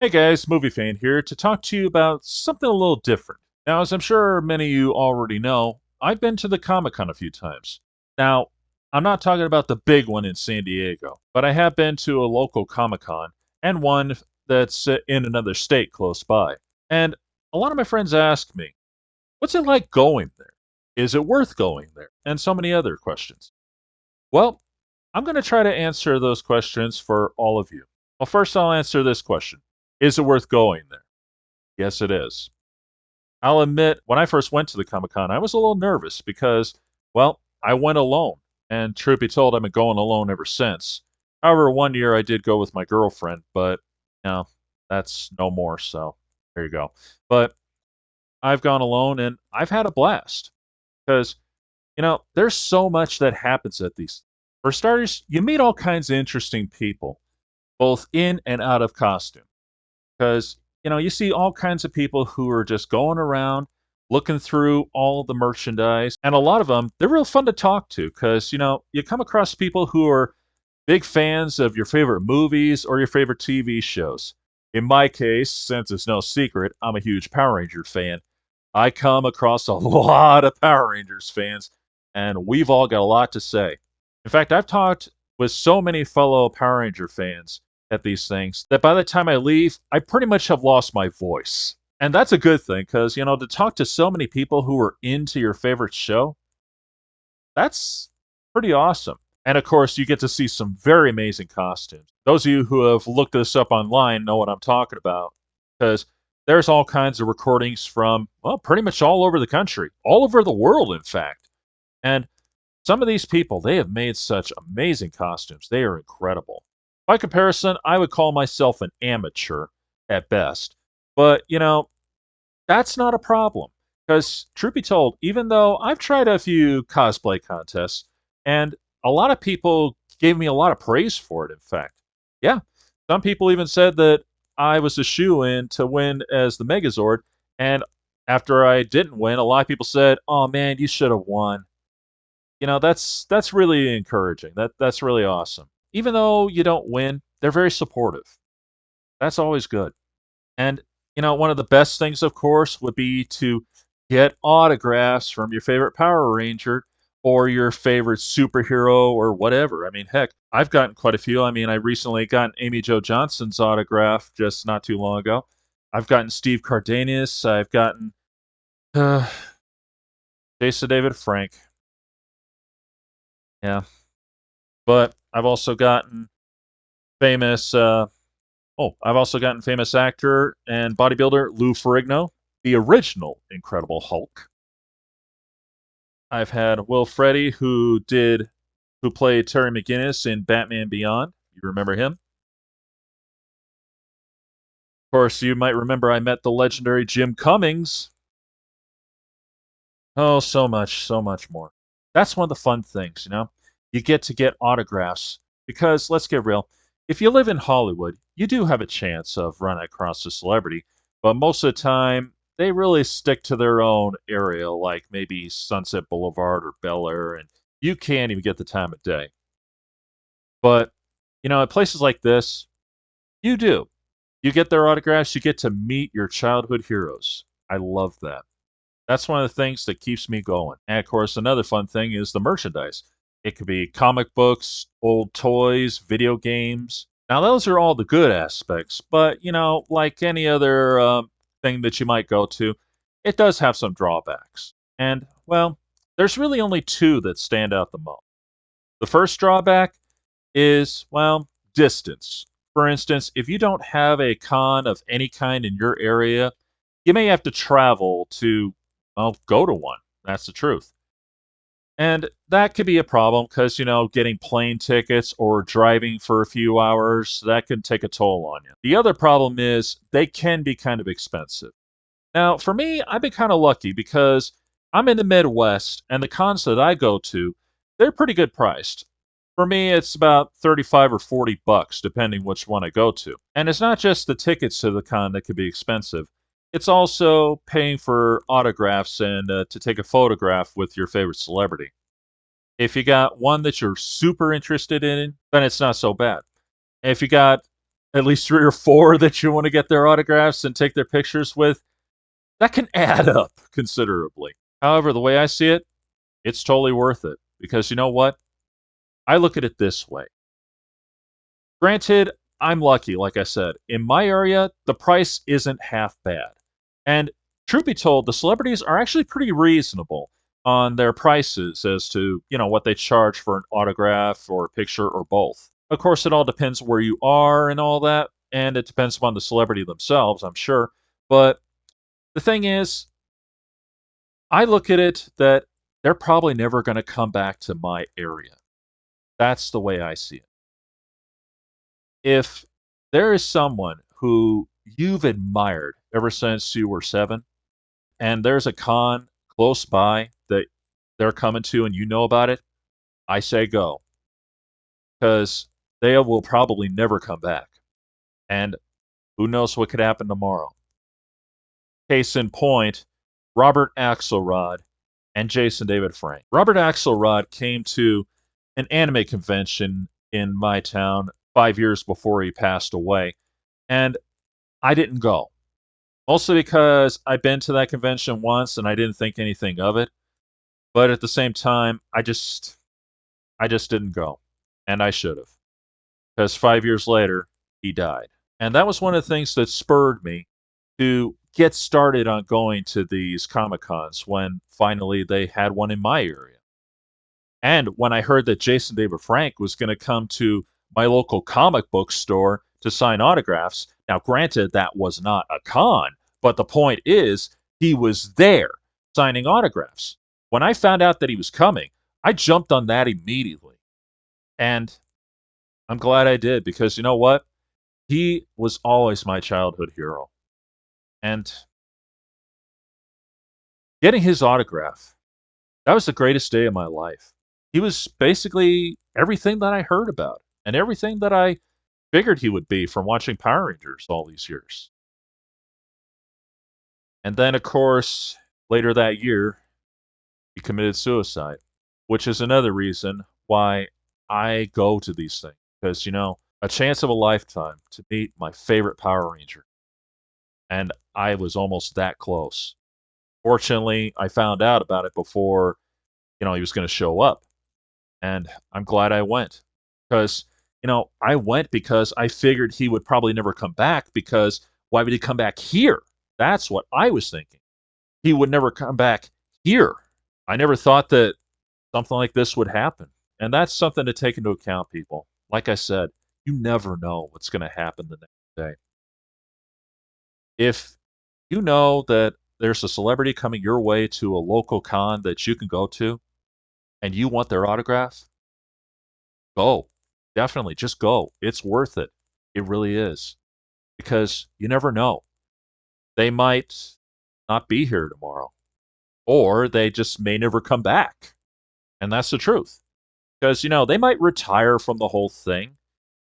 Hey guys, Movie Fan here to talk to you about something a little different. Now, as I'm sure many of you already know, I've been to the Comic Con a few times. Now, I'm not talking about the big one in San Diego, but I have been to a local Comic Con and one that's in another state close by. And a lot of my friends ask me, what's it like going there? Is it worth going there? And so many other questions. Well, I'm going to try to answer those questions for all of you. Well, first, I'll answer this question. Is it worth going there? Yes, it is. I'll admit, when I first went to the Comic Con, I was a little nervous because, well, I went alone. And truth be told, I've been going alone ever since. However, one year I did go with my girlfriend, but, that's no more, so there you go. But I've gone alone and I've had a blast because, there's so much that happens at these. For starters, you meet all kinds of interesting people, both in and out of costume. Because you see all kinds of people who are just going around looking through all the merchandise, and a lot of them they're real fun to talk to because you come across people who are big fans of your favorite movies or your favorite TV shows. In my case, since it's no secret, I'm a huge Power Ranger fan. I come across a lot of Power Rangers fans, and we've all got a lot to say. In fact, I've talked with so many fellow Power Ranger fans at these things that by the time I leave, I pretty much have lost my voice. And that's a good thing because, to talk to so many people who are into your favorite show, that's pretty awesome. And of course, you get to see some very amazing costumes. Those of you who have looked this up online know what I'm talking about because there's all kinds of recordings from, well, pretty much all over the country, all over the world, in fact. And some of these people, they have made such amazing costumes. They are incredible. By comparison, I would call myself an amateur at best. But, that's not a problem. Because, truth be told, even though I've tried a few cosplay contests, and a lot of people gave me a lot of praise for it, in fact. Yeah, some people even said that I was a shoe in to win as the Megazord, and after I didn't win, a lot of people said, "Oh man, you should have won." That's really encouraging. That's really awesome. Even though you don't win, they're very supportive. That's always good. And one of the best things, of course, would be to get autographs from your favorite Power Ranger or your favorite superhero or whatever. I mean, heck, I've gotten quite a few. I mean, I recently got Amy Jo Johnson's autograph just not too long ago. I've gotten Steve Cardenas. I've gotten uh, Jason David Frank. Yeah, but I've also gotten famous. I've also gotten famous actor and bodybuilder Lou Ferrigno, the original Incredible Hulk. I've had Will Freddy, who played Terry McGinnis in Batman Beyond. You remember him? Of course, you might remember I met the legendary Jim Cummings. Oh, so much more. That's one of the fun things, You get to get autographs because let's get real. If you live in Hollywood, you do have a chance of running across a celebrity, but most of the time they really stick to their own area, like maybe Sunset Boulevard or Bel Air, and you can't even get the time of day. But, at places like this, you do. You get their autographs, you get to meet your childhood heroes. I love that. That's one of the things that keeps me going. And of course, another fun thing is the merchandise. It could be comic books, old toys, video games. Now, those are all the good aspects, but like any other thing that you might go to, it does have some drawbacks. And, well, there's really only two that stand out the most. The first drawback is, well, distance. For instance, if you don't have a con of any kind in your area, you may have to travel to, well, go to one. That's the truth. And that could be a problem because, getting plane tickets or driving for a few hours, that can take a toll on you. The other problem is they can be kind of expensive. Now, for me, I've been kind of lucky because I'm in the Midwest and the cons that I go to, they're pretty good priced. For me, it's about 35 or 40 bucks depending which one I go to. And it's not just the tickets to the con that could be expensive. It's also paying for autographs and to take a photograph with your favorite celebrity. If you got one that you're super interested in, then it's not so bad. If you got at least 3 or 4 that you want to get their autographs and take their pictures with, that can add up considerably. However, the way I see it, it's totally worth it because you know what? I look at it this way. Granted, I'm lucky, like I said. In my area, the price isn't half bad. And truth be told, the celebrities are actually pretty reasonable on their prices as to, what they charge for an autograph or a picture or both. Of course, it all depends where you are and all that, and it depends upon the celebrity themselves, I'm sure. But the thing is, I look at it that they're probably never going to come back to my area. That's the way I see it. If there is someone who you've admired ever since you were 7, and there's a con close by that they're coming to and you know about it, I say go. Because they will probably never come back. And who knows what could happen tomorrow. Case in point, Robert Axelrod and Jason David Frank. Robert Axelrod came to an anime convention in my town 5 years before he passed away, and I didn't go. Mostly because I've been to that convention once and I didn't think anything of it, but at the same time, I just didn't go, and I should have, because 5 years later he died, and that was one of the things that spurred me to get started on going to these Comic Cons when finally they had one in my area. And when I heard that Jason David Frank was going to come to my local comic book store to sign autographs, now granted, that was not a con, but the point is, he was there signing autographs. When I found out that he was coming, I jumped on that immediately. And I'm glad I did because you know what? He was always my childhood hero. And getting his autograph, that was the greatest day of my life. He was basically everything that I heard about and everything that I figured he would be from watching Power Rangers all these years. And then, of course, later that year, he committed suicide, which is another reason why I go to these things. Because, a chance of a lifetime to meet my favorite Power Ranger. And I was almost that close. Fortunately, I found out about it before, he was going to show up. And I'm glad I went. Because, I went because I figured he would probably never come back because why would he come back here? That's what I was thinking. He would never come back here. I never thought that something like this would happen. And that's something to take into account, people. Like I said, you never know what's going to happen the next day. If you know that there's a celebrity coming your way to a local con that you can go to and you want their autograph, go. Definitely, just go. It's worth it. It really is. Because you never know. They might not be here tomorrow, or they just may never come back. And that's the truth. Because, they might retire from the whole thing.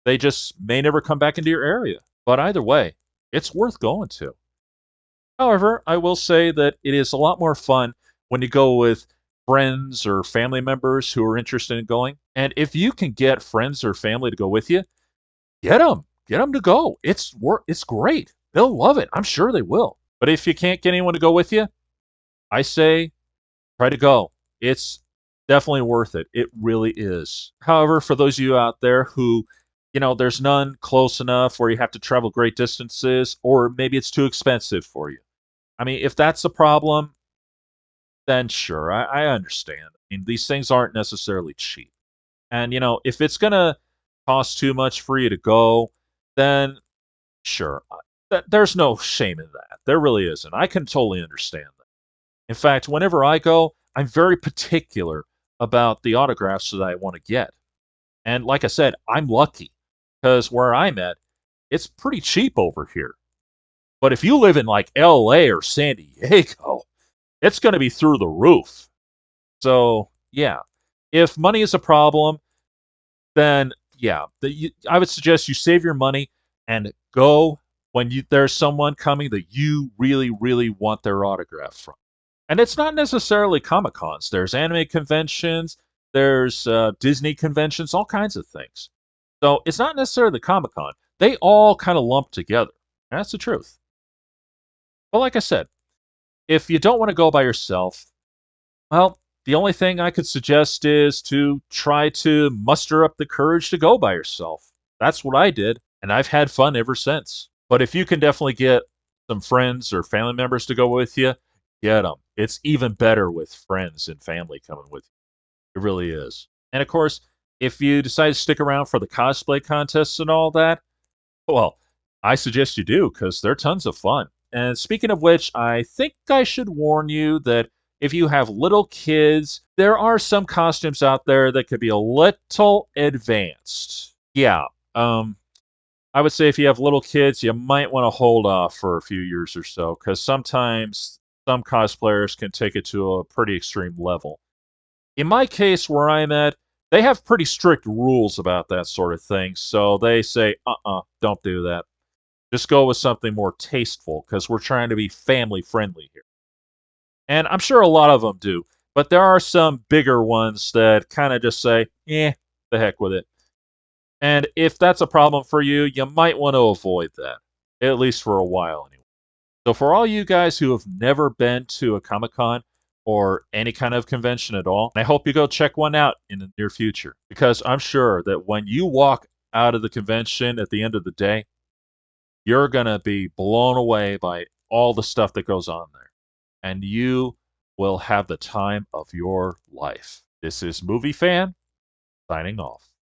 They just may never come back into your area. But either way, it's worth going to. However, I will say that it is a lot more fun when you go with friends or family members who are interested in going. And if you can get friends or family to go with you, get them. Get them to go. It's great. They'll love it. I'm sure they will. But if you can't get anyone to go with you, I say try to go. It's definitely worth it. It really is. However, for those of you out there who, there's none close enough where you have to travel great distances, or maybe it's too expensive for you. I mean, if that's a problem, then sure, I understand. I mean, these things aren't necessarily cheap. And, if it's going to cost too much for you to go, then sure. There's no shame in that. There really isn't. I can totally understand that. In fact, whenever I go, I'm very particular about the autographs that I want to get. And like I said, I'm lucky because where I'm at, it's pretty cheap over here. But if you live in like LA or San Diego, it's going to be through the roof. So, yeah, if money is a problem, then yeah, I would suggest you save your money and go when there's someone coming that you really, really want their autograph from. And it's not necessarily Comic Cons. There's anime conventions, there's Disney conventions, all kinds of things. So it's not necessarily the Comic Con. they all kind of lump together. That's the truth. But like I said, if you don't want to go by yourself, well, the only thing I could suggest is to try to muster up the courage to go by yourself. That's what I did, and I've had fun ever since. But if you can definitely get some friends or family members to go with you, get them. It's even better with friends and family coming with you. It really is. And of course, if you decide to stick around for the cosplay contests and all that, well, I suggest you do because they're tons of fun. And speaking of which, I think I should warn you that if you have little kids, there are some costumes out there that could be a little advanced. Yeah, I would say if you have little kids, you might want to hold off for a few years or so because sometimes some cosplayers can take it to a pretty extreme level. In my case, where I'm at, they have pretty strict rules about that sort of thing. So they say, don't do that. Just go with something more tasteful because we're trying to be family friendly here. And I'm sure a lot of them do. But there are some bigger ones that kind of just say, the heck with it. And if that's a problem for you, you might want to avoid that, at least for a while anyway. So, for all you guys who have never been to a Comic Con or any kind of convention at all, I hope you go check one out in the near future because I'm sure that when you walk out of the convention at the end of the day, you're going to be blown away by all the stuff that goes on there. And you will have the time of your life. This is Movie Fan signing off.